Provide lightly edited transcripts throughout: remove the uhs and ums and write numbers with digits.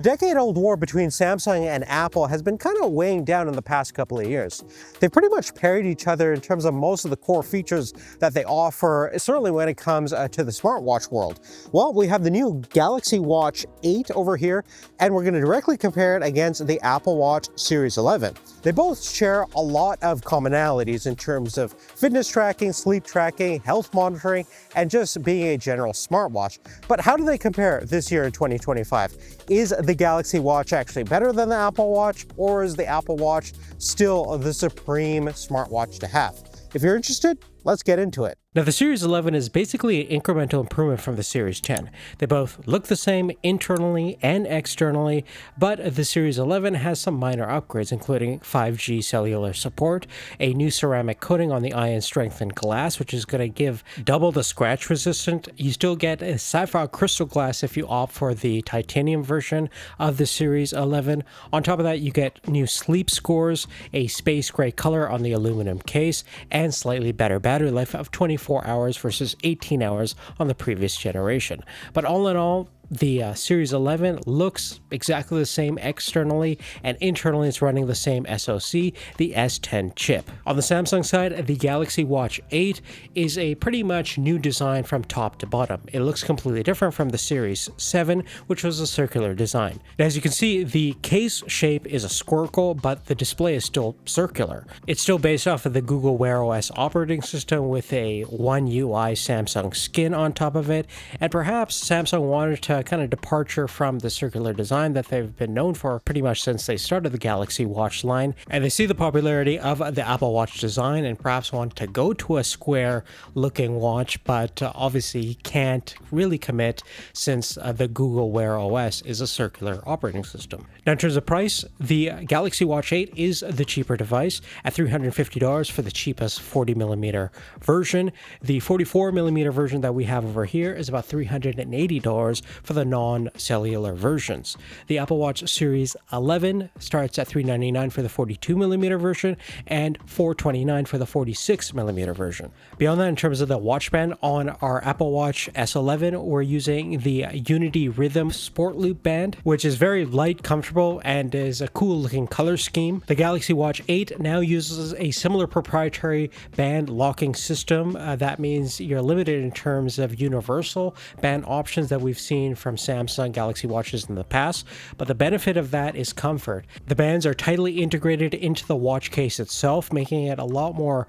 Decade-old war between Samsung and Apple has been kind of weighing down in the past couple of years. They've pretty much parried each other in terms of most of the core features that they offer, certainly when it comes to the smartwatch world. Well, we have the new Galaxy Watch 8 over here, and we're going to directly compare it against the Apple Watch Series 11. They both share a lot of commonalities in terms of fitness tracking, sleep tracking, health monitoring, and just being a general smartwatch. But how do they compare this year in 2025? Is the Galaxy Watch actually better than the Apple Watch, or is the Apple Watch still the supreme smartwatch to have? If you're interested, let's get into it. Now, the Series 11 is basically an incremental improvement from the Series 10. They both look the same internally and externally, but the Series 11 has some minor upgrades, including 5G cellular support, a new ceramic coating on the ion-strengthened glass, which is going to give double the scratch resistant. You still get a sapphire crystal glass if you opt for the titanium version of the Series 11. On top of that, you get new sleep scores, a space gray color on the aluminum case, and slightly better battery life of 24 hours versus 18 hours on the previous generation. But all in all, the Series 11 looks exactly the same externally, and internally it's running the same SoC, the S10 chip. On the Samsung side, the Galaxy Watch 8 is a pretty much new design from top to bottom. It looks completely different from the Series 7, which was a circular design. Now, as you can see, the case shape is a squircle, but the display is still circular. It's still based off of the Google Wear OS operating system with a One UI Samsung skin on top of it, and perhaps Samsung wanted to kind of departure from the circular design that they've been known for pretty much since they started the Galaxy Watch line, and they see the popularity of the Apple Watch design and perhaps want to go to a square looking watch, but obviously can't really commit since the Google Wear OS is a circular operating system. Now, in terms of price, the Galaxy Watch 8 is the cheaper device at $350 for the cheapest 40mm version. The 44mm version that we have over here is about $380 for the non-cellular versions. The Apple Watch Series 11 starts at $399 for the 42mm version and $429 for the 46mm version. Beyond that, in terms of the watch band, on our Apple Watch S11, we're using the Unity Rhythm Sport Loop band, which is very light, comfortable, and is a cool looking color scheme. The Galaxy Watch 8 now uses a similar proprietary band locking system. That means you're limited in terms of universal band options that we've seen from Samsung Galaxy Watches in the past, but the benefit of that is comfort. The bands are tightly integrated into the watch case itself, making it a lot more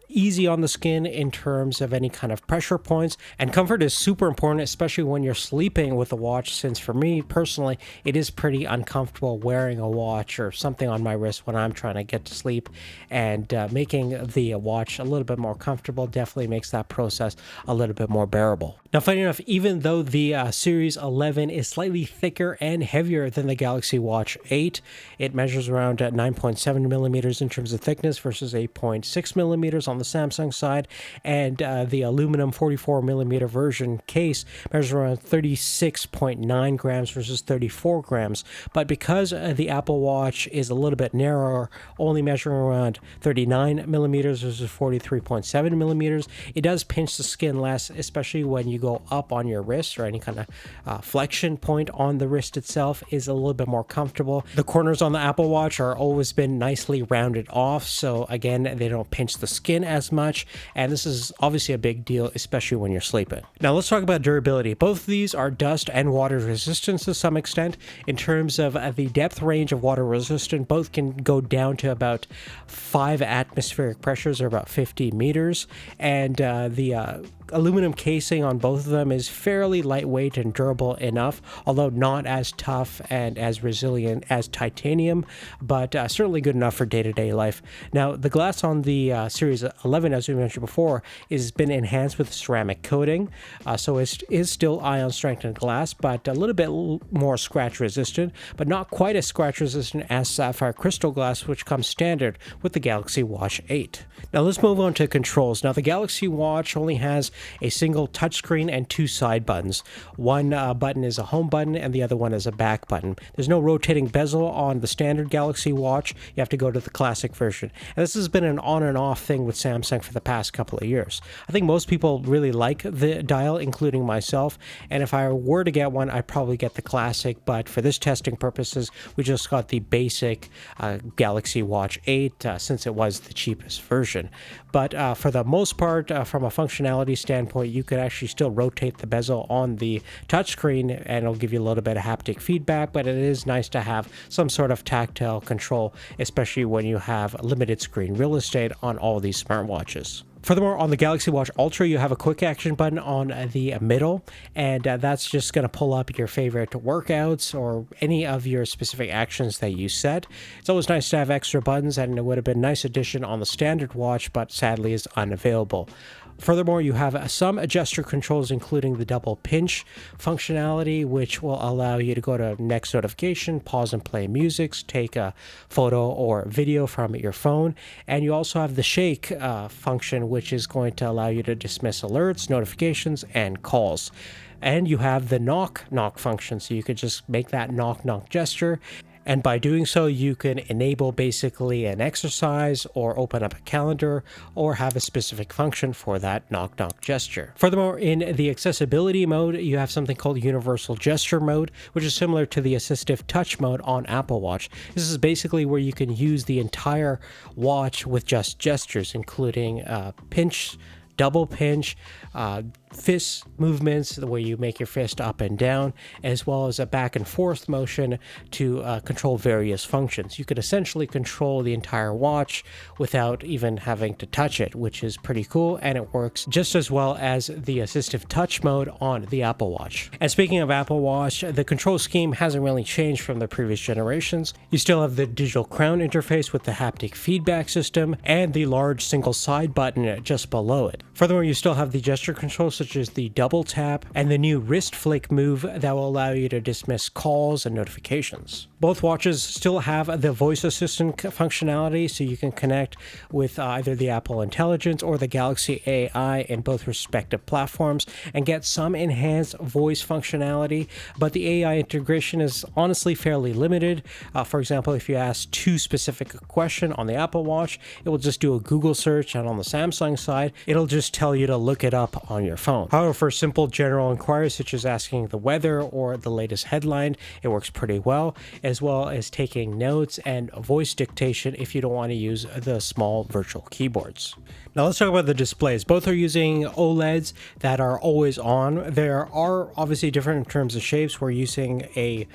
easy on the skin in terms of any kind of pressure points, and comfort is super important, especially when you're sleeping with a watch, since for me personally it is pretty uncomfortable wearing a watch or something on my wrist when I'm trying to get to sleep, and making the watch a little bit more comfortable definitely makes that process a little bit more bearable. Now, funny enough, even though the Series 11 is slightly thicker and heavier than the Galaxy Watch 8, it measures around 9.7 millimeters in terms of thickness versus 8.6 millimeters on the Samsung side, and the aluminum 44mm version case measures around 36.9 grams versus 34 grams. But because the Apple Watch is a little bit narrower, only measuring around 39 millimeters versus 43.7 millimeters, it does pinch the skin less, especially when you go up on your wrist, or any kind of flexion point on the wrist itself is a little bit more comfortable. The corners on the Apple Watch are always been nicely rounded off, so again, they don't pinch the skin as much, and this is obviously a big deal, especially when you're sleeping. Now, let's talk about durability. Both of these are dust and water resistant to some extent. In terms of the depth range of water resistant, both can go down to about 5 atmospheric pressures, or about 50 meters, and the aluminum casing on both of them is fairly lightweight and durable enough, although not as tough and as resilient as titanium, but certainly good enough for day-to-day life. Now, the glass on the Series 11, as we mentioned before, has been enhanced with ceramic coating, so it is still ion-strengthened glass, but a little bit more scratch-resistant, but not quite as scratch-resistant as sapphire crystal glass, which comes standard with the Galaxy Watch 8. Now, let's move on to controls. Now, the Galaxy Watch only has a single touchscreen and two side buttons. One button is a home button and the other one is a back button. There's no rotating bezel on the standard Galaxy Watch. You have to go to the classic version. And this has been an on and off thing with Samsung for the past couple of years. I think most people really like the dial, including myself. And if I were to get one, I'd probably get the classic. But for this testing purposes, we just got the basic Galaxy Watch 8 since it was the cheapest version. But for the most part, from a functionality standpoint, you could actually still rotate the bezel on the touchscreen and it'll give you a little bit of haptic feedback, but it is nice to have some sort of tactile control, especially when you have limited screen real estate on all these smartwatches. Furthermore, on the Galaxy Watch Ultra, you have a quick action button on the middle, and that's just going to pull up your favorite workouts or any of your specific actions that you set. It's always nice to have extra buttons, and it would have been a nice addition on the standard watch, but sadly is unavailable. Furthermore, you have some gesture controls, including the double pinch functionality, which will allow you to go to next notification, pause and play music, take a photo or video from your phone. And you also have the shake function, which is going to allow you to dismiss alerts, notifications, and calls. And you have the knock function, so you could just make that knock gesture. And by doing so, you can enable basically an exercise or open up a calendar or have a specific function for that knock gesture. Furthermore, in the accessibility mode, you have something called universal gesture mode, which is similar to the assistive touch mode on Apple Watch. This is basically where you can use the entire watch with just gestures, including pinch, double pinch, fist movements, the way you make your fist up and down, as well as a back and forth motion to control various functions. You could essentially control the entire watch without even having to touch it, which is pretty cool, and it works just as well as the assistive touch mode on the Apple Watch. And speaking of Apple Watch, the control scheme hasn't really changed from the previous generations. You still have the digital crown interface with the haptic feedback system and the large single side button just below it. Furthermore, you still have the gesture controls such as the double tap and the new wrist flick move that will allow you to dismiss calls and notifications. Both watches still have the voice assistant functionality, so you can connect with either the Apple Intelligence or the Galaxy AI in both respective platforms and get some enhanced voice functionality, but the AI integration is honestly fairly limited. For example, if you ask too specific a question on the Apple Watch, it will just do a Google search, and on the Samsung side, it'll just tell you to look it up on your phone. However, for simple general inquiries such as asking the weather or the latest headline, it works pretty well, as well as taking notes and voice dictation if you don't want to use the small virtual keyboards. Now let's talk about the displays. Both are using OLEDs that are always on. There are obviously different in terms of shapes. We're using a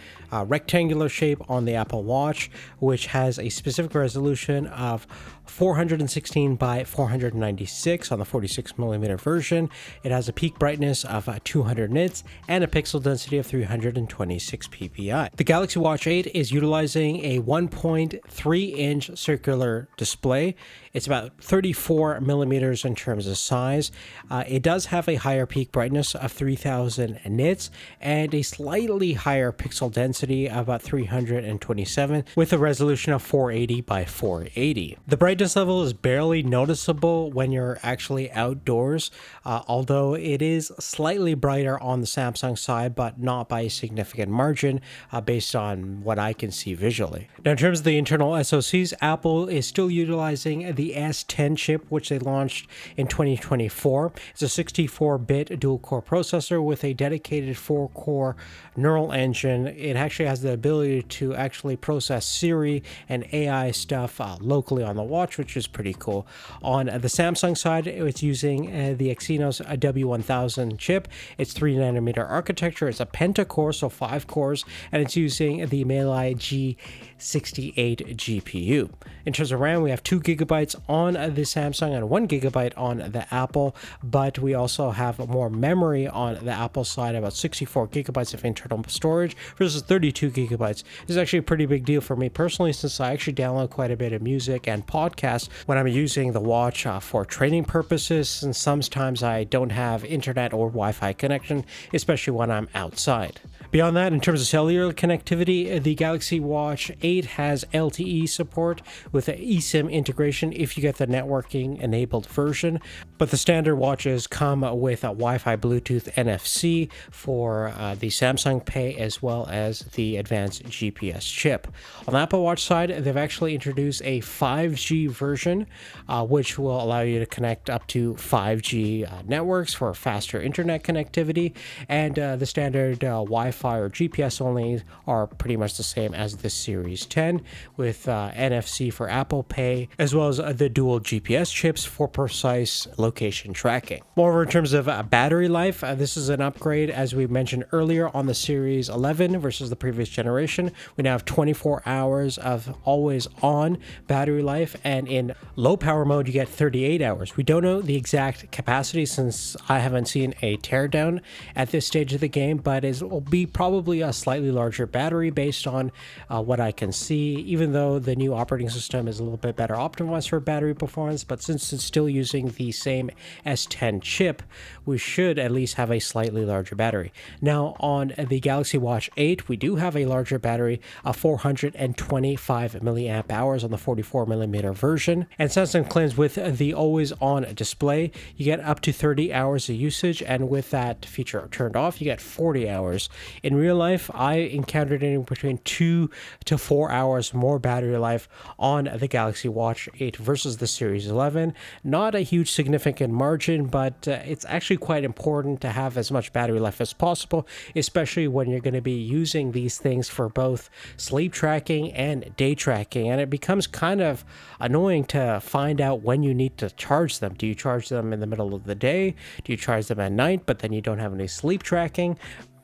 rectangular shape on the Apple Watch, which has a specific resolution of 416 by 496 on the 46mm version. It has a peak brightness of 200 nits and a pixel density of 326 ppi. The Galaxy Watch 8 is utilizing a 1.3-inch circular display. It's about 34 millimeters in terms of size. It does have a higher peak brightness of 3000 nits and a slightly higher pixel density of about 327 with a resolution of 480 by 480. The brightness level is barely noticeable when you're actually outdoors, although it is slightly brighter on the Samsung side, but not by a significant margin based on what I can see visually. Now, in terms of the internal SoCs, Apple is still utilizing the S10 chip, which they launched in 2024. It's a 64-bit dual-core processor with a dedicated 4-core neural engine. It actually has the ability to actually process Siri and AI stuff locally on the watch, which is pretty cool. On the Samsung side, it's using the Exynos W1000 chip. It's 3nm architecture. It's a pentacore, so 5 cores, and it's using the Melee G68 GPU. In terms of RAM, we have 2 gigabytes on the Samsung and 1 gigabyte on the Apple, but we also have more memory on the Apple side, about 64 gigabytes of internal storage versus 32 gigabytes. This is actually a pretty big deal for me personally, since I actually download quite a bit of music and podcasts when I'm using the watch for training purposes, and sometimes I don't have internet or Wi-Fi connection, especially when I'm outside. Beyond that, in terms of cellular connectivity, the Galaxy Watch 8 has LTE support with eSIM integration if you get the networking enabled version, but the standard watches come with a Wi-Fi, Bluetooth, NFC for the Samsung Pay as well as the advanced GPS chip. On the Apple Watch side, they've actually introduced a 5G version, which will allow you to connect up to 5G networks for faster internet connectivity, and the standard Wi-Fi or GPS only are pretty much the same as the Series 10 with NFC for Apple Pay as well as the dual GPS chips for precise location tracking. Moreover, in terms of battery life, this is an upgrade as we mentioned earlier on the Series 11 versus the previous generation. We now have 24 hours of always on battery life, and in low power mode you get 38 hours. We don't know the exact capacity since I haven't seen a teardown at this stage of the game, but it will be probably a slightly larger battery based on what I can see, even though the new operating system is a little bit better optimized for battery performance. But since it's still using the same S10 chip, we should at least have a slightly larger battery. Now on the Galaxy Watch 8, we do have a larger battery of 425 milliamp hours on the 44mm version, and Samsung claims with the always on display you get up to 30 hours of usage, and with that feature turned off you get 40 hours. In real life, I encountered anywhere between 2 to 4 hours more battery life on the Galaxy Watch 8 versus the Series 11. Not a huge significant margin, but it's actually quite important to have as much battery life as possible, especially when you're going to be using these things for both sleep tracking and day tracking, and it becomes kind of annoying to find out when you need to charge them. Do you charge them in the middle of the day? Do you charge them at night, but then you don't have any sleep tracking?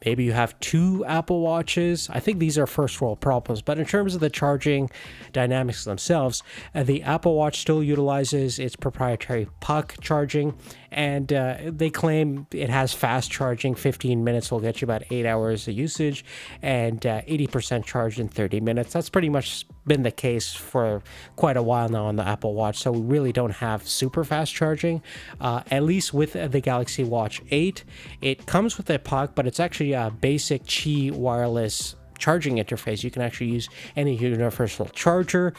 Maybe you have two Apple Watches. I think these are first world problems, but in terms of the charging dynamics themselves, the Apple Watch still utilizes its proprietary puck charging, and they claim it has fast charging. 15 minutes will get you about 8 hours of usage, and 80% charged in 30 minutes. That's pretty much been the case for quite a while now on the Apple Watch, so we really don't have super fast charging, at least with the Galaxy Watch 8. It comes with a puck, but it's actually a basic Qi wireless charging interface. You can actually use any universal charger,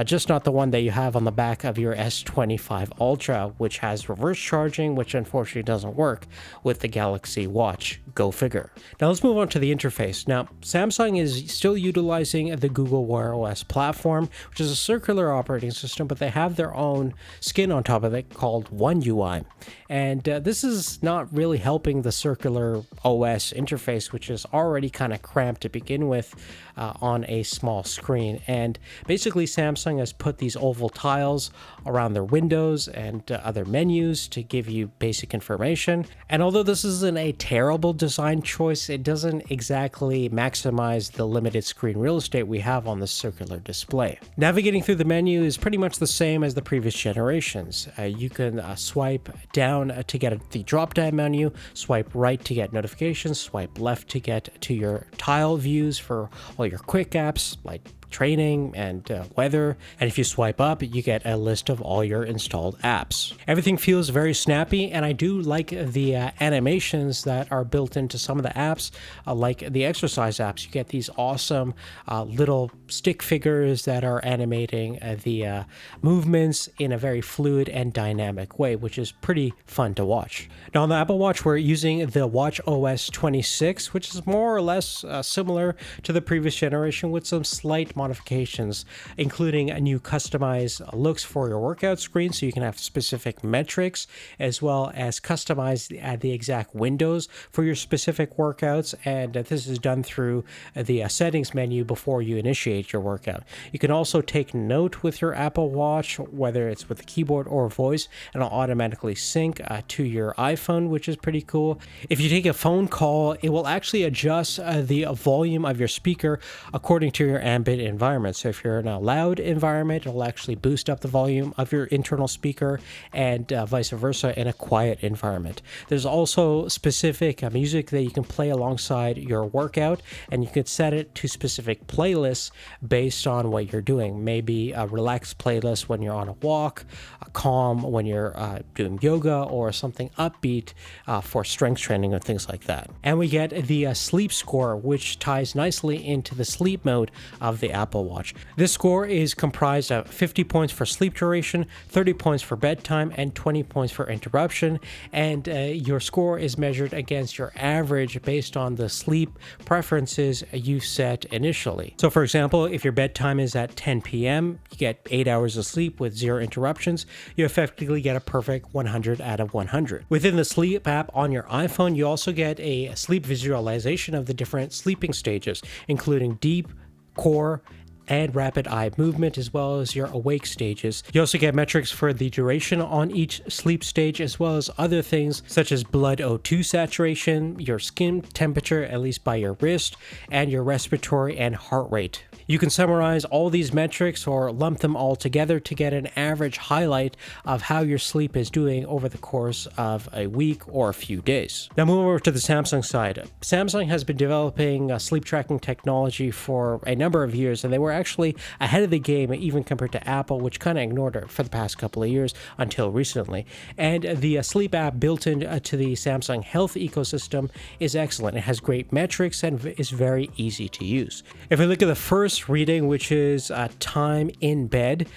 just not the one that you have on the back of your S25 Ultra, which has reverse charging, which unfortunately doesn't work with the Galaxy Watch. Go figure. Now let's move on to the interface. Now, Samsung is still utilizing the Google Wear OS platform, which is a circular operating system, but they have their own skin on top of it called One UI. And this is not really helping the circular OS interface, which is already kind of cramped to begin with on a small screen. And basically Samsung has put these oval tiles around their windows and other menus to give you basic information. And although this isn't a terrible design choice, it doesn't exactly maximize the limited screen real estate we have on the circular display. Navigating through the menu is pretty much the same as the previous generations. You can swipe down to get the drop-down menu, swipe right to get notifications, swipe left to get to your tile views for all your quick apps like training and weather, and if you swipe up you get a list of all your installed apps. Everything feels very snappy, and I do like the animations that are built into some of the apps, like the exercise apps. You get these awesome little stick figures that are animating the movements in a very fluid and dynamic way, which is pretty fun to watch. Now on the Apple Watch, we're using the Watch OS 26, which is more or less similar to the previous generation with some slight modifications, including a new customized looks for your workout screen so you can have specific metrics, as well as customize the exact windows for your specific workouts, and this is done through the settings menu before you initiate your workout. You can also take note with your Apple Watch, whether it's with the keyboard or voice, and it'll automatically sync to your iPhone, which is pretty cool. If you take a phone call, it will actually adjust the volume of your speaker according to your ambient environment. So if you're in a loud environment, it'll actually boost up the volume of your internal speaker, and vice versa in a quiet environment. There's also specific music that you can play alongside your workout, and you can set it to specific playlists based on what you're doing. Maybe a relaxed playlist when you're on a walk, a calm when you're doing yoga, or something upbeat for strength training or things like that. And we get the sleep score, which ties nicely into the sleep mode of the Apple Watch. This score is comprised of 50 points for sleep duration, 30 points for bedtime, and 20 points for interruption. And your score is measured against your average based on the sleep preferences you set initially. So for example, if your bedtime is at 10 p.m., you get 8 hours of sleep with 0 interruptions, you effectively get a perfect 100 out of 100. Within the sleep app on your iPhone, you also get a sleep visualization of the different sleeping stages, including deep, core, and rapid eye movement, as well as your awake stages. You also get metrics for the duration on each sleep stage, as well as other things such as blood O2 saturation, your skin temperature, at least by your wrist, and your respiratory and heart rate. You can summarize all these metrics or lump them all together to get an average highlight of how your sleep is doing over the course of a week or a few days. Now move over to the Samsung side. Samsung has been developing sleep tracking technology for a number of years, and they were actually ahead of the game even compared to Apple, which kind of ignored it for the past couple of years until recently. And the sleep app built into the Samsung Health ecosystem is excellent. It has great metrics and is very easy to use. If we look at the first reading, which is time in bed,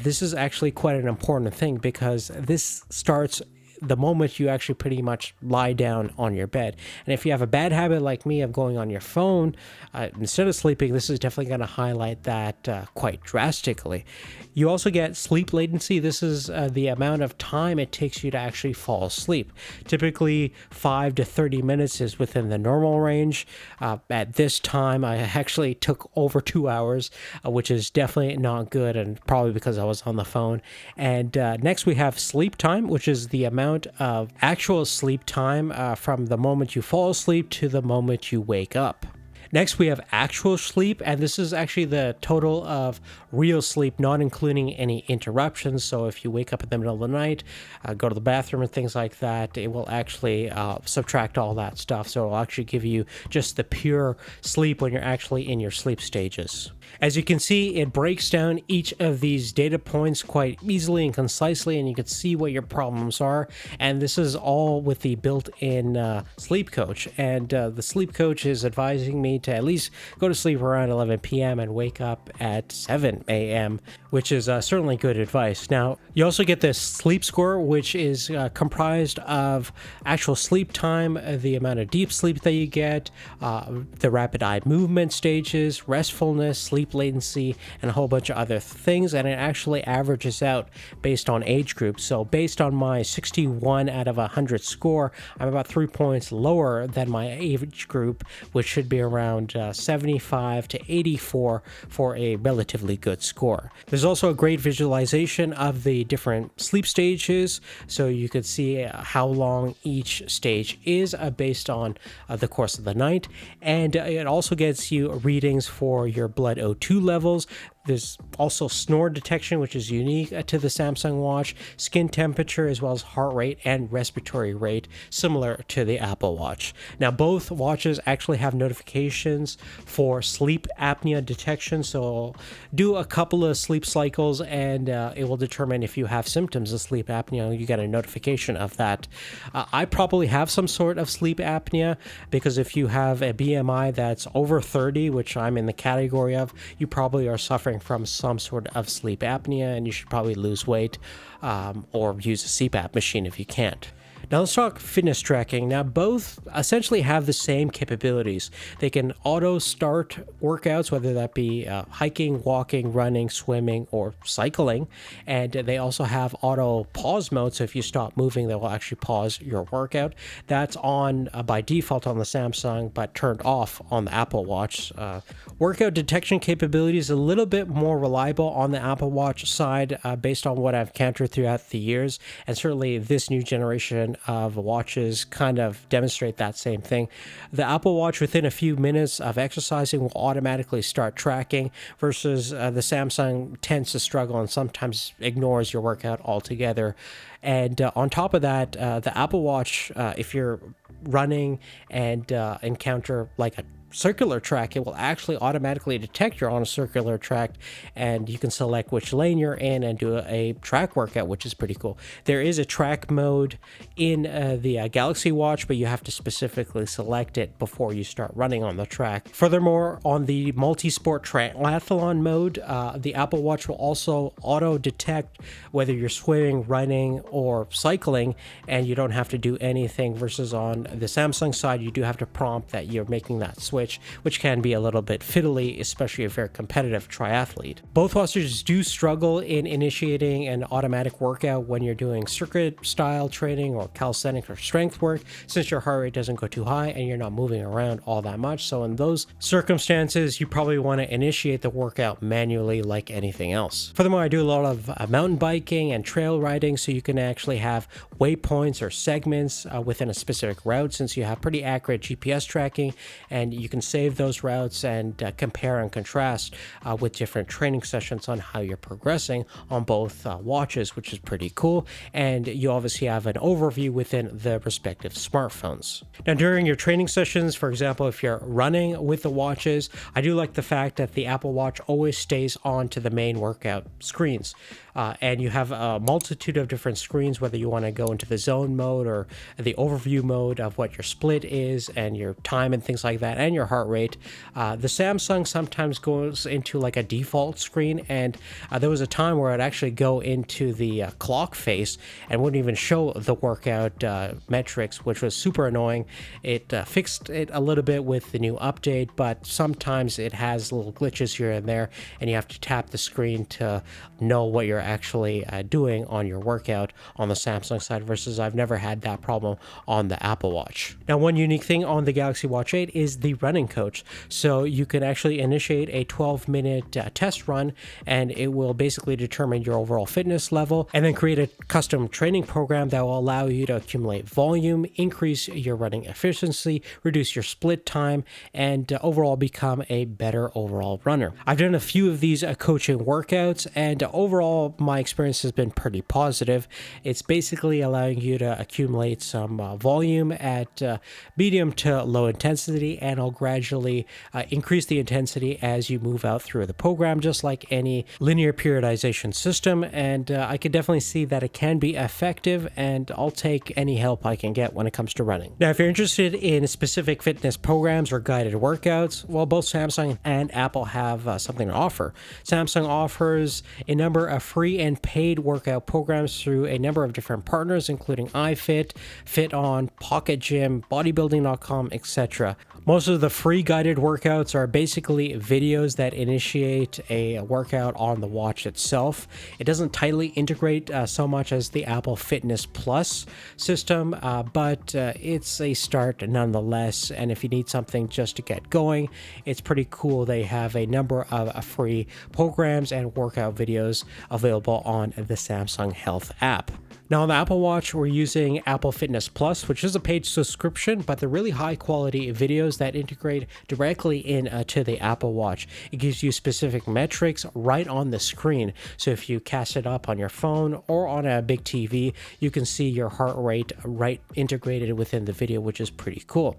this is actually quite an important thing, because this starts the moment you actually pretty much lie down on your bed. And if you have a bad habit like me of going on your phone instead of sleeping, this is definitely going to highlight that quite drastically. You also get sleep latency. This is the amount of time it takes you to actually fall asleep. Typically 5 to 30 minutes is within the normal range. At this time, I actually took over 2 hours, which is definitely not good, and probably because I was on the phone. And next we have sleep time, which is the amount of actual sleep time from the moment you fall asleep to the moment you wake up. Next, we have actual sleep, and this is actually the total of real sleep, not including any interruptions. So if you wake up in the middle of the night, go to the bathroom and things like that, it will actually subtract all that stuff. So it'll actually give you just the pure sleep when you're actually in your sleep stages. As you can see, it breaks down each of these data points quite easily and concisely, and you can see what your problems are. And this is all with the built-in sleep coach. And the sleep coach is advising me to at least go to sleep around 11 p.m. and wake up at 7 a.m., which is certainly good advice. Now, you also get this sleep score, which is comprised of actual sleep time, the amount of deep sleep that you get, the rapid eye movement stages, restfulness, sleep latency, and a whole bunch of other things. And it actually averages out based on age group. So based on my 61 out of 100 score, I'm about 3 points lower than my age group, which should be around 75 to 84 for a relatively good score. There's also a great visualization of the different sleep stages, so you could see how long each stage is based on the course of the night. And it also gets you readings for your blood O2 levels. There's also snore detection, which is unique to the Samsung Watch, skin temperature, as well as heart rate and respiratory rate, similar to the Apple Watch. Now, both watches actually have notifications for sleep apnea detection, so do a couple of sleep cycles and it will determine if you have symptoms of sleep apnea. You get a notification of that. I probably have some sort of sleep apnea, because if you have a BMI that's over 30, which I'm in the category of, you probably are suffering from some sort of sleep apnea, and you should probably lose weight or use a CPAP machine if you can't. Now let's talk fitness tracking. Now both essentially have the same capabilities. They can auto start workouts, whether that be hiking, walking, running, swimming, or cycling. And they also have auto pause mode, so if you stop moving, they will actually pause your workout. That's on by default on the Samsung, but turned off on the Apple Watch. Workout detection capability is a little bit more reliable on the Apple Watch side based on what I've encountered throughout the years, and certainly this new generation of watches kind of demonstrate that same thing. The Apple Watch, within a few minutes of exercising, will automatically start tracking, versus the Samsung tends to struggle and sometimes ignores your workout altogether. And on top of that, the Apple Watch, if you're running and encounter like a circular track, it will actually automatically detect you're on a circular track, and you can select which lane you're in and do a track workout, which is pretty cool. There is a track mode in the Galaxy Watch, but you have to specifically select it before you start running on the track. Furthermore, on the multi-sport triathlon mode, the Apple Watch will also auto detect whether you're swimming, running, or cycling, and you don't have to do anything, versus on the Samsung side, you do have to prompt that you're making that switch, which can be a little bit fiddly, especially if you're a competitive triathlete. Both watches do struggle in initiating an automatic workout when you're doing circuit style training or calisthenics or strength work, since your heart rate doesn't go too high and you're not moving around all that much. So in those circumstances, you probably want to initiate the workout manually like anything else. Furthermore, I do a lot of mountain biking and trail riding, so you can actually have waypoints or segments within a specific route, since you have pretty accurate GPS tracking, and you can save those routes and compare and contrast with different training sessions on how you're progressing on both watches, which is pretty cool. And you obviously have an overview within the respective smartphones. Now, during your training sessions, for example, if you're running with the watches, I do like the fact that the Apple Watch always stays on to the main workout screens. And you have a multitude of different screens, whether you want to go into the zone mode or the overview mode of what your split is and your time and things like that, and your heart rate. The Samsung sometimes goes into like a default screen, and there was a time where I'd actually go into the clock face and wouldn't even show the workout metrics, which was super annoying. It fixed it a little bit with the new update, but sometimes it has little glitches here and there, and you have to tap the screen to know what you're actually doing on your workout on the Samsung side, versus I've never had that problem on the Apple Watch. Now, one unique thing on the Galaxy Watch 8 is the running coach. So you can actually initiate a 12-minute test run, and it will basically determine your overall fitness level, and then create a custom training program that will allow you to accumulate volume, increase your running efficiency, reduce your split time, and overall become a better overall runner. I've done a few of these coaching workouts, and overall my experience has been pretty positive. It's basically allowing you to accumulate some volume at medium to low intensity, and I'll gradually increase the intensity as you move out through the program, just like any linear periodization system. And I could definitely see that it can be effective, and I'll take any help I can get when it comes to running. Now, if you're interested in specific fitness programs or guided workouts, well, both Samsung and Apple have something to offer. Samsung offers a number of free and paid workout programs through a number of different partners, including iFit, FitOn, Pocket Gym, Bodybuilding.com, etc. Most of the free guided workouts are basically videos that initiate a workout on the watch itself. It doesn't tightly integrate so much as the Apple Fitness Plus system, but it's a start nonetheless. And if you need something just to get going, it's pretty cool. They have a number of free programs and workout videos available on the Samsung Health app. Now, on the Apple Watch, we're using Apple Fitness Plus, which is a paid subscription, but they're really high quality videos that integrate directly into the Apple Watch. It gives you specific metrics right on the screen. So if you cast it up on your phone or on a big TV, you can see your heart rate right integrated within the video, which is pretty cool.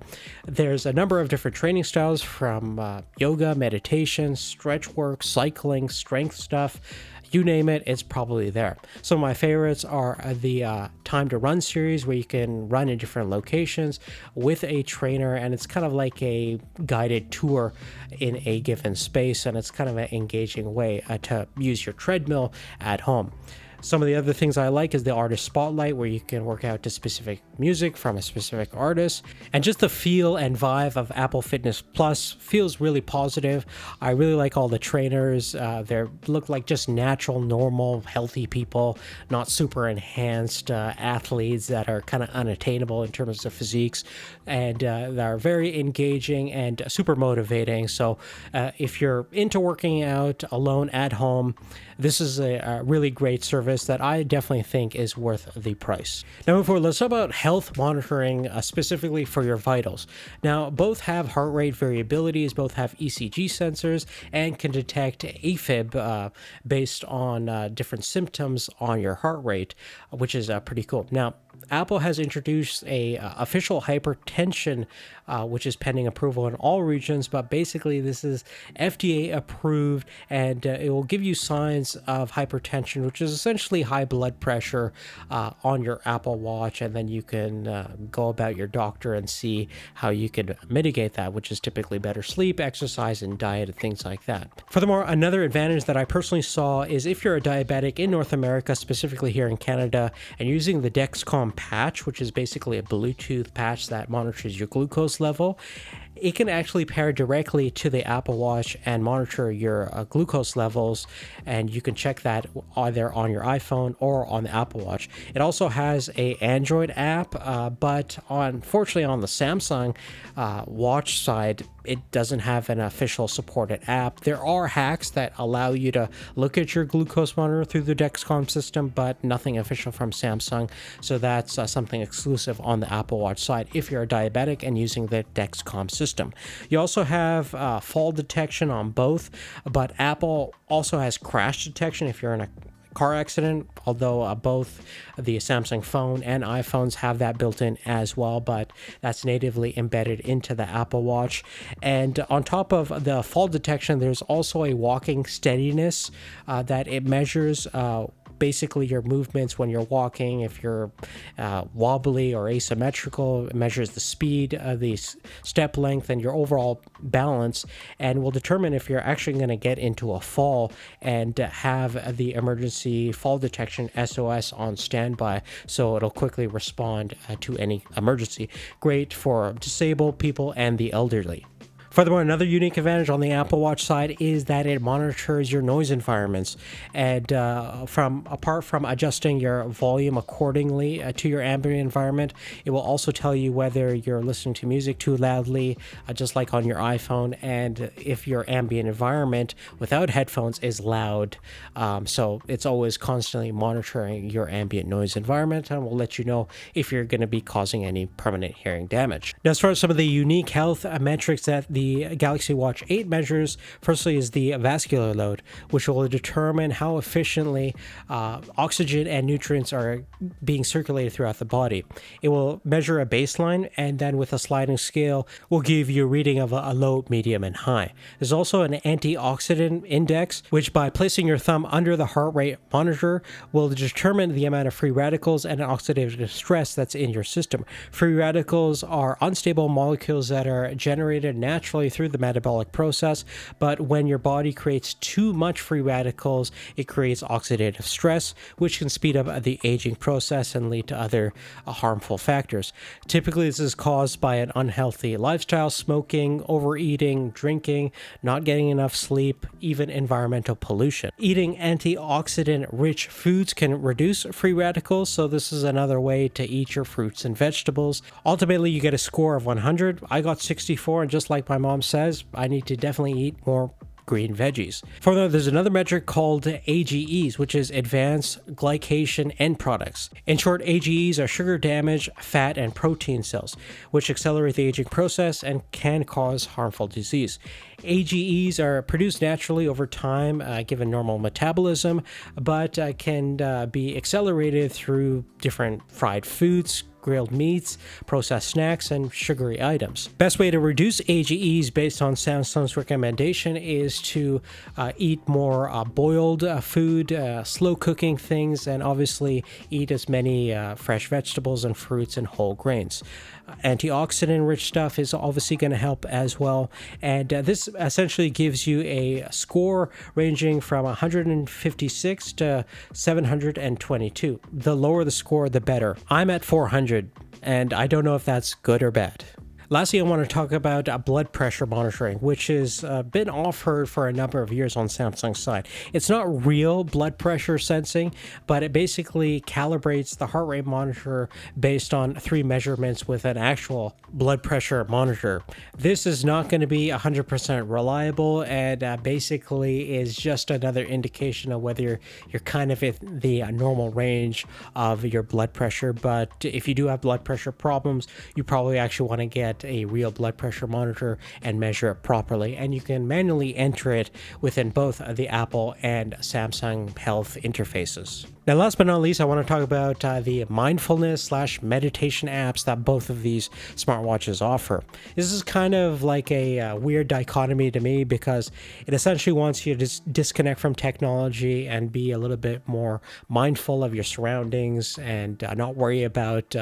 There's a number of different training styles, from yoga, meditation, stretch work, cycling, strength stuff. You name it, it's probably there. Some of my favorites are the Time to Run series, where you can run in different locations with a trainer, and it's kind of like a guided tour in a given space, and it's kind of an engaging way to use your treadmill at home. Some of the other things I like is the Artist Spotlight, where you can work out to specific music from a specific artist. And just the feel and vibe of Apple Fitness Plus feels really positive. I really like all the trainers. They look like just natural, normal, healthy people, not super enhanced athletes that are kind of unattainable in terms of physiques. And they're very engaging and super motivating. So if you're into working out alone at home, this is a really great service service that I definitely think is worth the price. Now, before, let's talk about health monitoring specifically for your vitals. Now, both have heart rate variabilities, both have ECG sensors, and can detect AFib based on different symptoms on your heart rate, which is pretty cool. Now, Apple has introduced a official hypertension, which is pending approval in all regions, but basically this is FDA approved, and it will give you signs of hypertension, which is essentially high blood pressure on your Apple Watch, and then you can go about your doctor and see how you can mitigate that, which is typically better sleep, exercise, and diet, and things like that. Furthermore, another advantage that I personally saw is if you're a diabetic in North America, specifically here in Canada, and using the Dexcom patch, which is basically a Bluetooth patch that monitors your glucose level, it can actually pair directly to the Apple Watch and monitor your glucose levels, and you can check that either on your iPhone or on the Apple Watch. It also has a Android app, but unfortunately on the Samsung watch side, it doesn't have an official supported app. There are hacks that allow you to look at your glucose monitor through the Dexcom system, but nothing official from Samsung. So that's something exclusive on the Apple Watch side if you're a diabetic and using the Dexcom system. You also have fall detection on both, but Apple also has crash detection if you're in a car accident, although both the Samsung phone and iPhones have that built in as well, but that's natively embedded into the Apple Watch. And on top of the fall detection, there's also a walking steadiness that it measures basically your movements when you're walking. If you're wobbly or asymmetrical, it measures the speed, the step length, and your overall balance, and will determine if you're actually going to get into a fall and have the emergency fall detection SOS on standby, so it'll quickly respond to any emergency. Great for disabled people and the elderly. Furthermore, another unique advantage on the Apple Watch side is that it monitors your noise environments, and apart from adjusting your volume accordingly to your ambient environment, it will also tell you whether you're listening to music too loudly, just like on your iPhone, and if your ambient environment without headphones is loud. So it's always constantly monitoring your ambient noise environment, and will let you know if you're going to be causing any permanent hearing damage. Now, as far as some of the unique health metrics that the Galaxy Watch 8 measures, firstly is the vascular load, which will determine how efficiently oxygen and nutrients are being circulated throughout the body. It will measure a baseline, and then with a sliding scale will give you a reading of a low, medium, and high. There's also an antioxidant index, which by placing your thumb under the heart rate monitor will determine the amount of free radicals and oxidative stress that's in your system. Free radicals are unstable molecules that are generated naturally through the metabolic process, but when your body creates too much free radicals, it creates oxidative stress, which can speed up the aging process and lead to other harmful factors. Typically, this is caused by an unhealthy lifestyle, smoking, overeating, drinking, not getting enough sleep, even environmental pollution. Eating antioxidant-rich foods can reduce free radicals, so this is another way to eat your fruits and vegetables. Ultimately, you get a score of 100. I got 64, and just like my mom says, I need to definitely eat more green veggies. Further, there's another metric called AGEs, which is Advanced Glycation End Products. In short, AGEs are sugar damage, fat, and protein cells, which accelerate the aging process and can cause harmful disease. AGEs are produced naturally over time, given normal metabolism, but can be accelerated through different fried foods, grilled meats, processed snacks, and sugary items. Best way to reduce AGEs based on Samsung's recommendation is to eat more boiled food, slow cooking things, and obviously eat as many fresh vegetables and fruits and whole grains. Antioxidant rich stuff is obviously going to help as well, and this essentially gives you a score ranging from 156 to 722. The lower the score, the better. I'm at 400, and I don't know if that's good or bad. Lastly, I want to talk about blood pressure monitoring, which has been offered for a number of years on Samsung's side. It's not real blood pressure sensing, but it basically calibrates the heart rate monitor based on 3 measurements with an actual blood pressure monitor. This is not going to be 100% reliable, and basically is just another indication of whether you're kind of in the normal range of your blood pressure. But if you do have blood pressure problems, you probably actually want to get a real blood pressure monitor and measure it properly, and you can manually enter it within both the Apple and Samsung Health interfaces. Now, last but not least, I want to talk about the mindfulness/meditation apps that both of these smartwatches offer. This is kind of like a weird dichotomy to me, because it essentially wants you to disconnect from technology and be a little bit more mindful of your surroundings and not worry about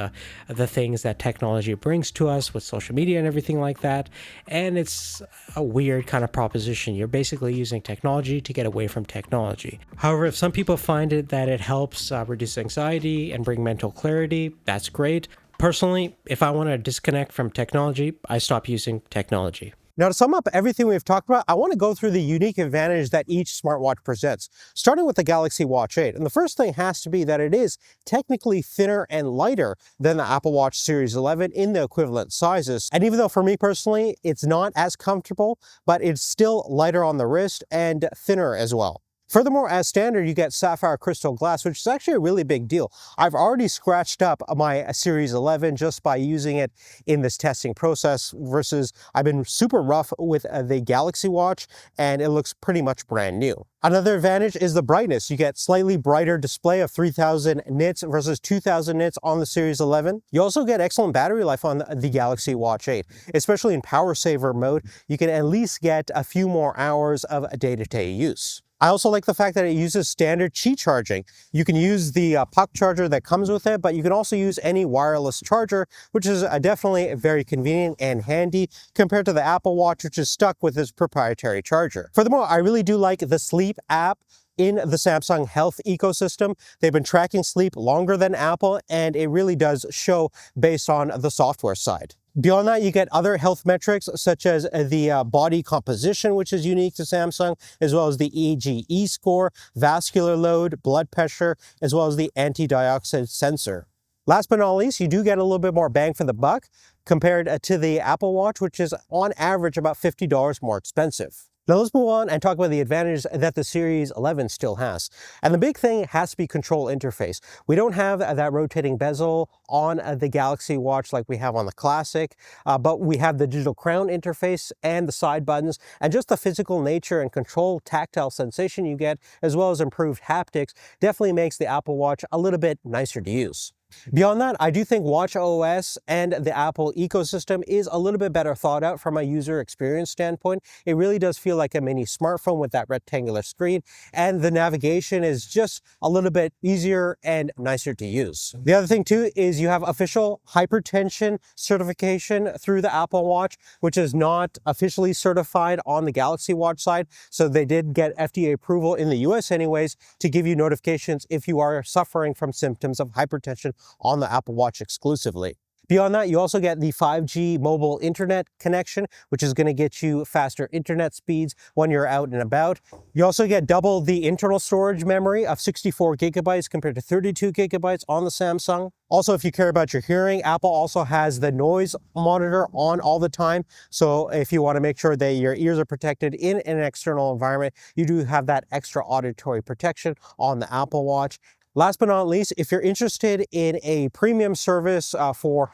the things that technology brings to us with social media and everything like that. And it's a weird kind of proposition. You're basically using technology to get away from technology. However, if some people find that it helps reduce anxiety and bring mental clarity, that's great. Personally, if I want to disconnect from technology, I stop using technology. Now, to sum up everything we've talked about, I want to go through the unique advantage that each smartwatch presents, starting with the Galaxy Watch 8. And the first thing has to be that it is technically thinner and lighter than the Apple Watch Series 11 in the equivalent sizes. And even though for me personally, it's not as comfortable, but it's still lighter on the wrist and thinner as well. Furthermore, as standard, you get sapphire crystal glass, which is actually a really big deal. I've already scratched up my Series 11 just by using it in this testing process, versus I've been super rough with the Galaxy Watch, and it looks pretty much brand new. Another advantage is the brightness. You get slightly brighter display of 3000 nits versus 2000 nits on the Series 11. You also get excellent battery life on the Galaxy Watch 8, especially in power saver mode. You can at least get a few more hours of day-to-day use. I also like the fact that it uses standard Qi charging. You can use the puck charger that comes with it, but you can also use any wireless charger, which is definitely very convenient and handy compared to the Apple Watch, which is stuck with its proprietary charger. Furthermore, I really do like the Sleep app in the Samsung Health ecosystem. They've been tracking sleep longer than Apple, and it really does show based on the software side. Beyond that, you get other health metrics such as the body composition, which is unique to Samsung, as well as the EGE score, vascular load, blood pressure, as well as the anti-dioxide sensor. Last but not least, you do get a little bit more bang for the buck compared to the Apple Watch, which is on average about $50 more expensive. Now let's move on and talk about the advantages that the Series 11 still has. And the big thing has to be control interface. We don't have that rotating bezel on the Galaxy Watch like we have on the Classic, but we have the digital crown interface and the side buttons, and just the physical nature and control tactile sensation you get, as well as improved haptics, definitely makes the Apple Watch a little bit nicer to use. Beyond that, I do think watchOS and the Apple ecosystem is a little bit better thought out from a user experience standpoint. It really does feel like a mini smartphone with that rectangular screen, and the navigation is just a little bit easier and nicer to use. The other thing too is you have official hypertension certification through the Apple Watch, which is not officially certified on the Galaxy Watch side. So they did get FDA approval in the US anyways to give you notifications if you are suffering from symptoms of hypertension on the Apple Watch exclusively. Beyond that, you also get the 5G mobile internet connection, which is going to get you faster internet speeds when you're out and about. You also get double the internal storage memory of 64 gigabytes compared to 32 gigabytes on the Samsung. Also, if you care about your hearing, Apple also has the noise monitor on all the time. So if you want to make sure that your ears are protected in an external environment, you do have that extra auditory protection on the Apple Watch. Last but not least, if you're interested in a premium service for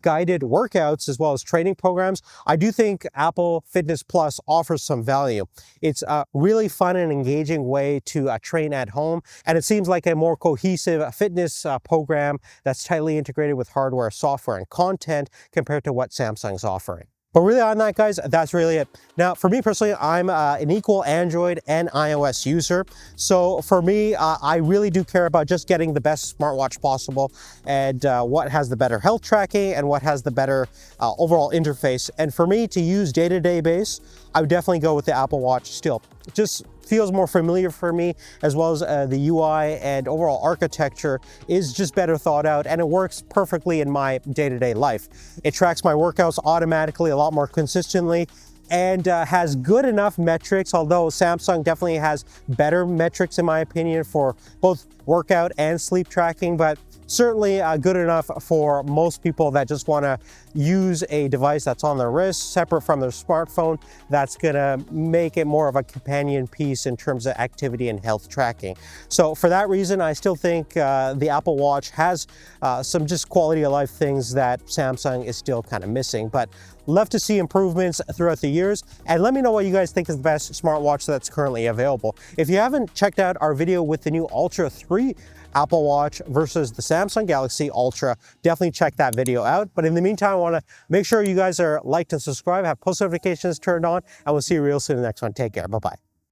guided workouts as well as training programs, I do think Apple Fitness Plus offers some value. It's a really fun and engaging way to train at home, and it seems like a more cohesive fitness program that's tightly integrated with hardware, software, and content compared to what Samsung's offering. But really on that, guys, that's really it. Now, for me personally, I'm an equal Android and iOS user. So for me, I really do care about just getting the best smartwatch possible, and what has the better health tracking and what has the better overall interface. And for me to use day-to-day base, I would definitely go with the Apple Watch still. It just feels more familiar for me, as well as the UI and overall architecture is just better thought out, and it works perfectly in my day-to-day life. It tracks my workouts automatically a lot more consistently, and has good enough metrics, although Samsung definitely has better metrics in my opinion for both workout and sleep tracking, but certainly good enough for most people that just want to use a device that's on their wrist, separate from their smartphone, that's going to make it more of a companion piece in terms of activity and health tracking. So for that reason, I still think the Apple Watch has some just quality of life things that Samsung is still kind of missing, but love to see improvements throughout the years. And let me know what you guys think is the best smartwatch that's currently available. If you haven't checked out our video with the new Ultra 3 Apple Watch versus the Samsung Galaxy Ultra, definitely check that video out. But in the meantime, I want to make sure you guys are liked and subscribed, have post notifications turned on, and we'll see you real soon in the next one. Take care. Bye-bye.